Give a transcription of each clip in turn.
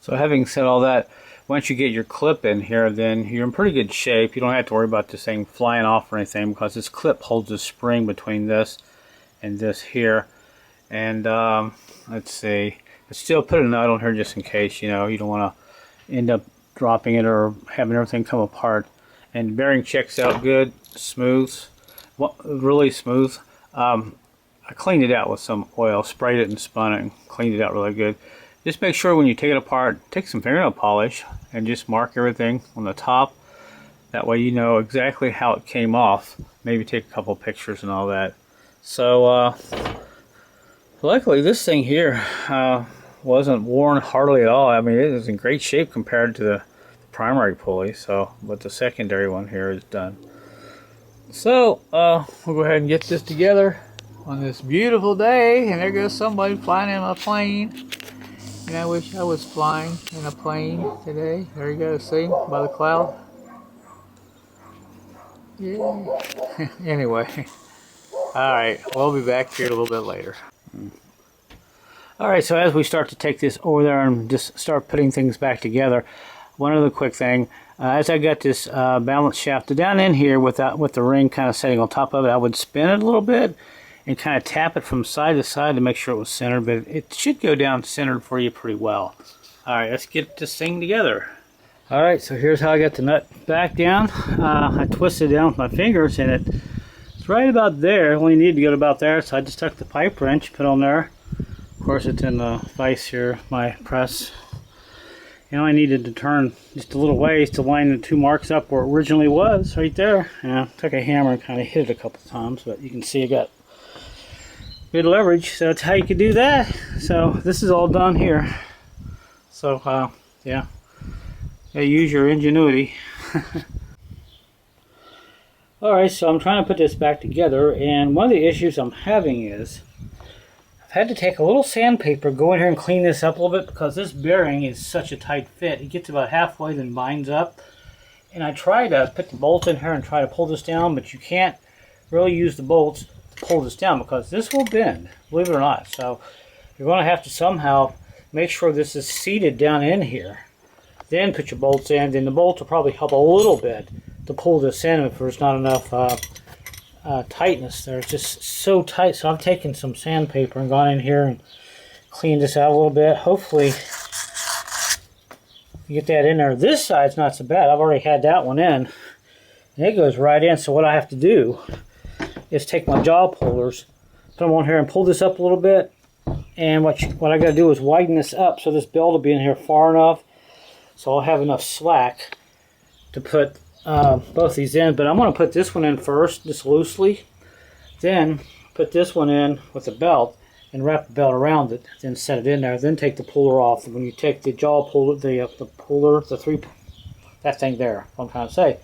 So having said all that, once you get your clip in here, then you're in pretty good shape. You don't have to worry about this thing flying off or anything, because this clip holds a spring between this and this here. And let's see, but still put a nut on here just in case, you know, you don't want to end up dropping it or having everything come apart. And bearing checks out good, smooth, really smooth. I cleaned it out with some oil, sprayed it and spun it and cleaned it out really good. Just make sure when you take it apart, take some fingernail polish and just mark everything on the top. That way you know exactly how it came off. Maybe take a couple pictures and all that. So luckily this thing here wasn't worn hardly at all. I mean, it is in great shape compared to the primary pulley. So, but the secondary one here is done. So we'll go ahead and get this together on this beautiful day. And there goes somebody flying in a plane. And I wish I was flying in a plane today. There you go, see, by the cloud. Yeah. Anyway, alright, we'll be back here a little bit later. Alright, so as we start to take this over there and just start putting things back together, one other quick thing. As I got this balance shaft down in here with the ring kind of setting on top of it, I would spin it a little bit and kind of tap it from side to side to make sure it was centered, but it should go down centered for you pretty well. Alright, let's get this thing together. Alright, so here's how I got the nut back down. I twisted it down with my fingers and it's right about there. Only need to go to about there, so I just took the pipe wrench, put on there. Of course it's in the vise here, my press. And I needed to turn just a little ways to line the two marks up where it originally was, right there. And I took a hammer and kind of hit it a couple times, but you can see I got good leverage, so that's how you can do that. So this is all done here. So yeah, use your ingenuity. Alright, so I'm trying to put this back together, and one of the issues I'm having is I've had to take a little sandpaper, go in here and clean this up a little bit, because this bearing is such a tight fit. It gets about halfway, then binds up. And I tried to put the bolt in here and try to pull this down, but you can't really use the bolts pull this down because this will bend, believe it or not. So you're going to have to somehow make sure this is seated down in here, then put your bolts in. Then the bolts will probably help a little bit to pull this in if there's not enough tightness there. It's just so tight. So I've taken some sandpaper and gone in here and cleaned this out a little bit. Hopefully you get that in there. This side's not so bad. I've already had that one in and it goes right in. So what I have to do is take my jaw pullers, put them on here and pull this up a little bit. And what I got to do is widen this up so this belt will be in here far enough so I'll have enough slack to put both these in. But I'm going to put this one in first, just loosely. Then put this one in with the belt and wrap the belt around it. Then set it in there. Then take the puller off. And when you take the jaw puller, that thing there, what I'm trying to say.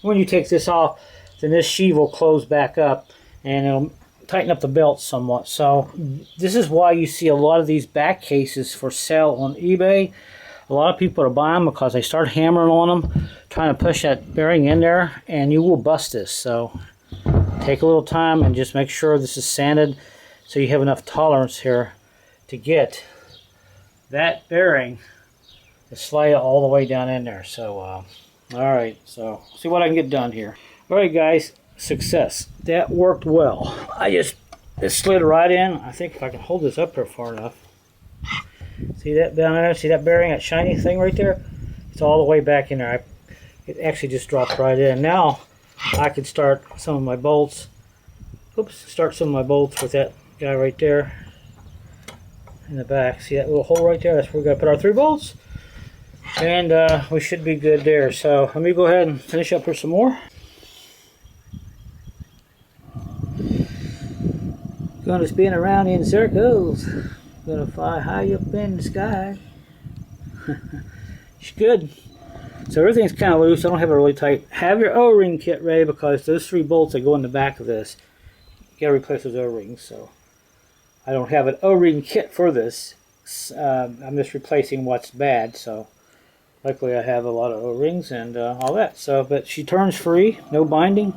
When you take this off, then this sheave will close back up and it'll tighten up the belt somewhat. So this is why you see a lot of these back cases for sale on eBay. A lot of people are buying them because they start hammering on them, trying to push that bearing in there, and you will bust this. So take a little time and just make sure this is sanded so you have enough tolerance here to get that bearing to slide all the way down in there. So alright, so see what I can get done here. Alright guys, success. That worked well. It slid right in. I think if I can hold this up here far enough. See that down there? See that bearing, that shiny thing right there? It's all the way back in there. It actually just dropped right in. Now I can start some of my bolts. Start some of my bolts with that guy right there in the back. See that little hole right there? That's where we're going to put our 3 bolts. And we should be good there. So let me go ahead and finish up here some more. Gonna spin around in circles. Gonna fly high up in the sky. It's good. So everything's kind of loose. I don't have it really tight. Have your O-ring kit ready because those 3 bolts that go in the back of this, you gotta replace those O-rings. So I don't have an O-ring kit for this. I'm just replacing what's bad. So luckily I have a lot of O-rings and all that. So, but she turns free, no binding.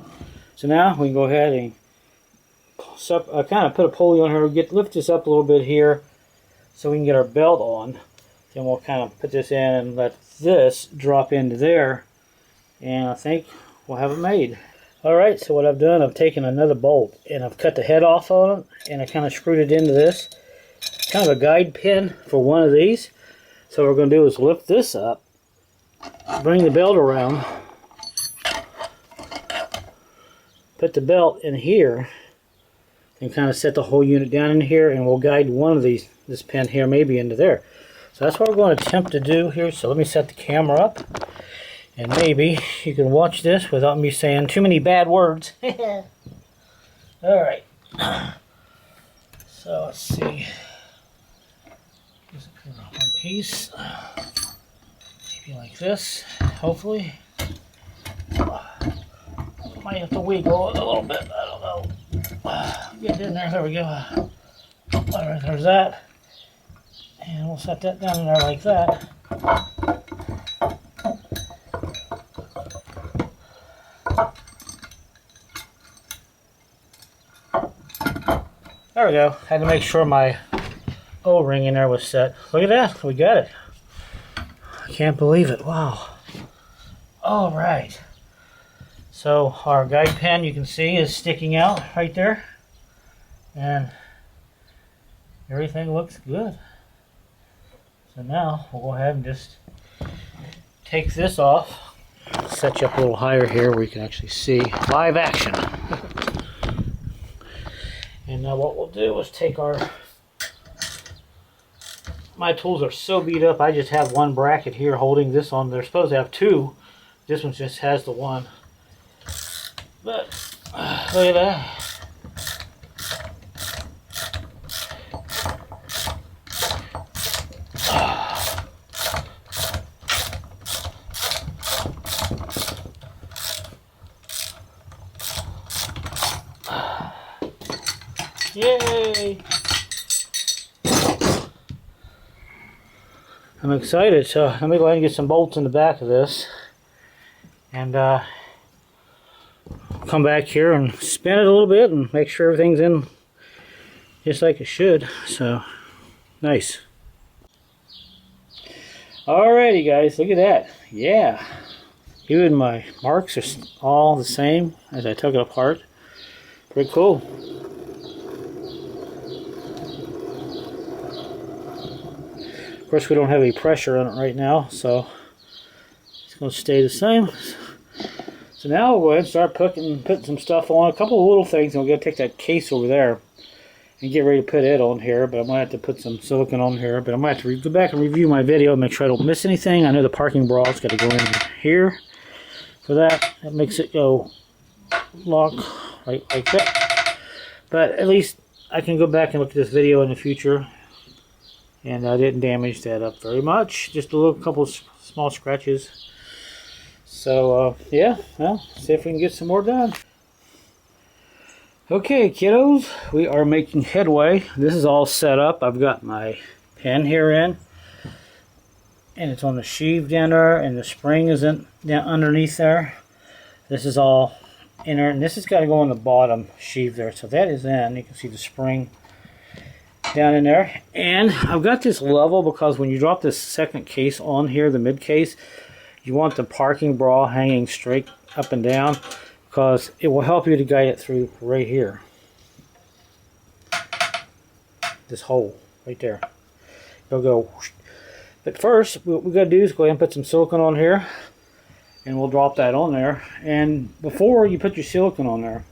So now we can go ahead and kind of put a pulley on her, lift this up a little bit here so we can get our belt on. Then we'll kind of put this in and let this drop into there, and I think we'll have it made. Alright, so what I've done, I've taken another bolt and I've cut the head off on it, and I kind of screwed it into this. Kind of a guide pin for one of these. So what we're going to do is lift this up, bring the belt around, put the belt in here, and kind of set the whole unit down in here, and we'll guide one of these, this pin here, maybe into there. So that's what we're going to attempt to do here. So let me set the camera up, and maybe you can watch this without me saying too many bad words. Alright. So let's see. Just put one piece. Maybe like this, hopefully. Might have to wiggle it a little bit, I don't know. Get it in there, there we go. Alright, there's that. And we'll set that down in there like that. There we go. Had to make sure my O-ring in there was set. Look at that, we got it. I can't believe it, wow. Alright. So our guide pin, you can see, is sticking out right there. And everything looks good. So now we'll go ahead and just take this off. Set you up a little higher here where you can actually see live action. And now what we'll do is take our... My tools are so beat up, I just have one bracket here holding this on. They're supposed to have two. This one just has the one. But, look at that. Yay! I'm excited, so let me go ahead and get some bolts in the back of this, and come back here and spin it a little bit and make sure everything's in just like it should. So nice. Alrighty guys, look at that. Yeah, even my marks are all the same as I took it apart. Pretty cool. Of course, we don't have any pressure on it right now, so it's going to stay the same. So now we'll go ahead and start putting some stuff on. A couple of little things, and we're going to take that case over there and get ready to put it on here. But I might have to put some silicone on here. But I might have to go back and review my video and make sure I don't miss anything. I know the parking bra's got to go in here for that. That makes it go lock right like that. But at least I can go back and look at this video in the future. And I didn't damage that up very much. Just a little couple small scratches. So, yeah, well, see if we can get some more done. Okay, kiddos, we are making headway. This is all set up. I've got my pin here in. And it's on the sheave down there, and the spring is down underneath there. This is all in there, and this has got to go on the bottom sheave there. So that is in. You can see the spring down in there. And I've got this level because when you drop this second case on here, the mid case, you want the parking bra hanging straight up and down because it will help you to guide it through right here. This hole right there. It'll go. But first, what we got to do is go ahead and put some silicone on here, and we'll drop that on there. And before you put your silicone on there,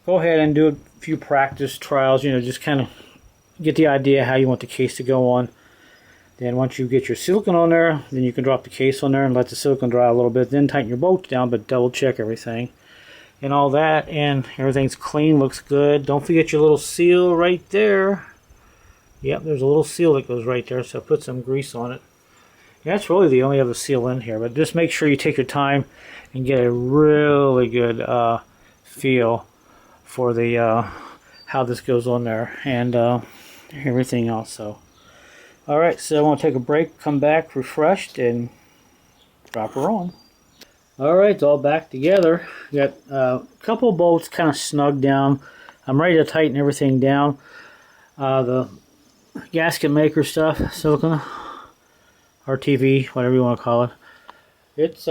go ahead and do a few practice trials, you know, just kind of get the idea how you want the case to go on. Then once you get your silicone on there, then you can drop the case on there and let the silicone dry a little bit. Then tighten your bolts down, but double check everything and all that. And everything's clean, looks good. Don't forget your little seal right there. Yep, there's a little seal that goes right there, so put some grease on it. Yeah, that's really the only other seal in here, but just make sure you take your time and get a really good feel for the how this goes on there and everything else. So, alright, so I want to take a break, come back refreshed, and drop her on. Alright, it's all back together. Got a couple of bolts kind of snug down. I'm ready to tighten everything down. The gasket maker stuff, silicone, RTV, whatever you want to call it. It's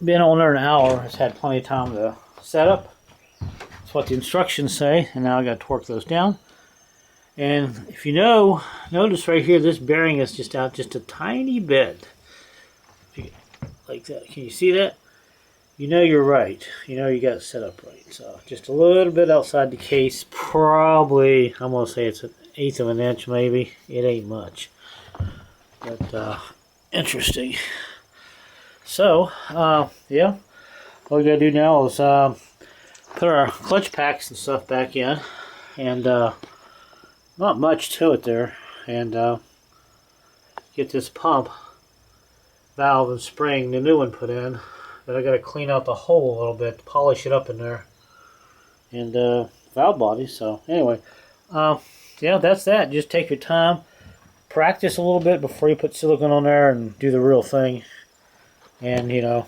been on there an hour. It's had plenty of time to set up. That's what the instructions say. And now I got to torque those down. And if you notice right here, this bearing is just out just a tiny bit. Like that. Can you see that? You know you're right. You know you got it set up right. So just a little bit outside the case. Probably, I'm going to say it's 1/8 of an inch maybe. It ain't much. But interesting. So, yeah. All we got to do now is put our clutch packs and stuff back in. And not much to it there. And get this pump, valve, and spring, the new one, put in. But I got to clean out the hole a little bit, polish it up in there, and valve body. So anyway, yeah, that's that. Just take your time, practice a little bit before you put silicone on there and do the real thing. And you know,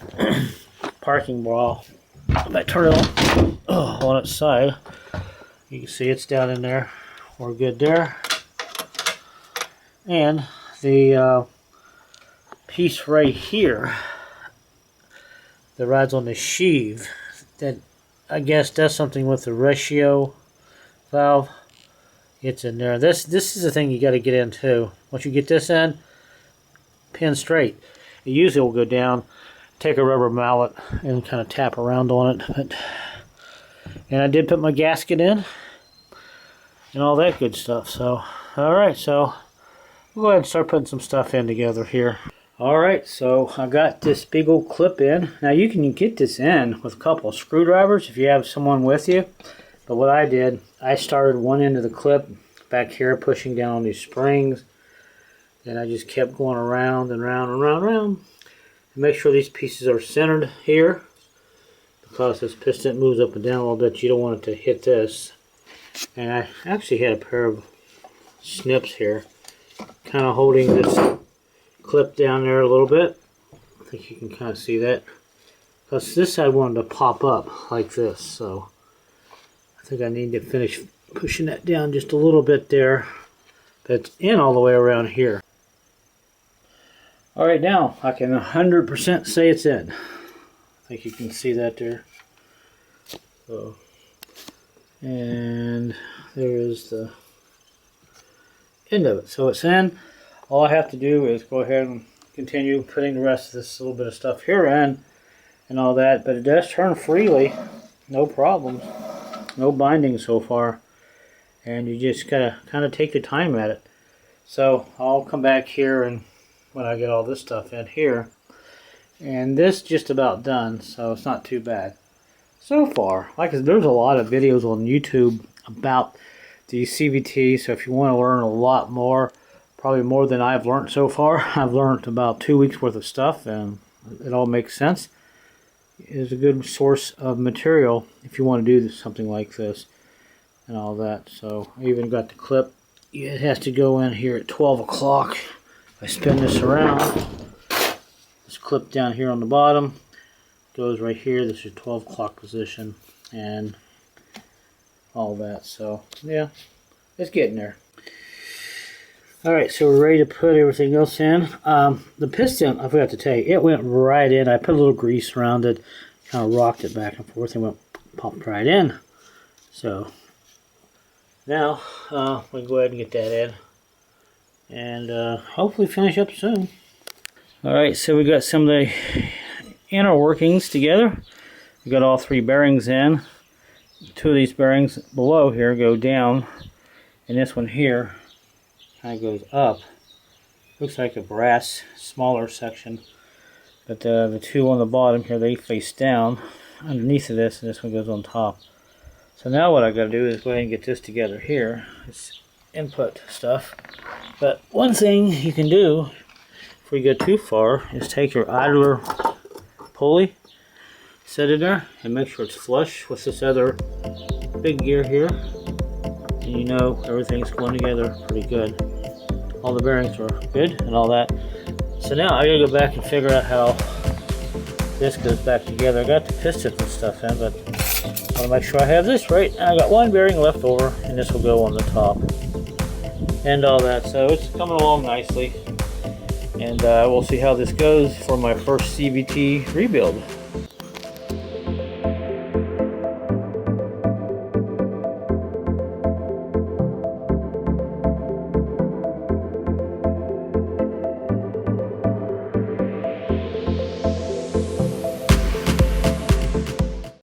parking bra, if I turn it on its side, you can see it's down in there. We're good there. And the piece right here that rides on the sheave, that I guess does something with the ratio valve. It's in there. This is the thing you got to get into. Once you get this in, pin straight. It usually will go down. Take a rubber mallet and kind of tap around on it. And I did put my gasket in and all that good stuff. So, all right. So we'll go ahead and start putting some stuff in together here. Alright, so I got this big old clip in. Now you can get this in with a couple of screwdrivers if you have someone with you. But what I did, I started one end of the clip back here, pushing down on these springs. And I just kept going around and round and round and round. And make sure these pieces are centered here. Because this piston moves up and down a little bit, you don't want it to hit this. And I actually had a pair of snips here, kind of holding this clip down there a little bit. I think you can kind of see that. Because this side wanted to pop up like this, so I think I need to finish pushing that down just a little bit there. But it's in all the way around here. Alright, now I can 100% say it's in. I think you can see that there. So, and there is the end of it. So it's in. All I have to do is go ahead and continue putting the rest of this little bit of stuff here in and all that. But it does turn freely. No problems. No binding so far. And you just gotta kind of take your time at it. So I'll come back here and when I get all this stuff in here. And this just about done. So it's not too bad. So far, like there's a lot of videos on YouTube about the CVT. So if you want to learn a lot more, probably more than I've learned so far. I've learned about 2 weeks worth of stuff and it all makes sense. It is a good source of material if you want to do something like this and all that. So I even got the clip. It has to go in here at 12 o'clock. If I spin this around, this clip down here on the bottom goes right here. This is 12 o'clock position and all that. So yeah, it's getting there. Alright, so we're ready to put everything else in. The piston, I forgot to tell you, it went right in. I put a little grease around it, kind of rocked it back and forth, and popped right in. So, now, we can go ahead and get that in. And hopefully finish up soon. Alright, so we got some of the inner workings together. We got all 3 bearings in. 2 of these bearings below here go down, and this one here kind of goes up. Looks like a brass smaller section, but the 2 on the bottom here, they face down underneath of this, and this one goes on top. So now what I got to do is go ahead and get this together here. It's input stuff, but one thing you can do before you go too far is take your idler pulley, set it there, and make sure it's flush with this other big gear here, and you know everything's going together pretty good. All the bearings are good and all that. So now I gotta go back and figure out how this goes back together. I got the pistons and stuff in, but I want to make sure I have this right. I got 1 bearing left over, and this will go on the top and all that. So it's coming along nicely. and we'll see how this goes for my first CVT rebuild.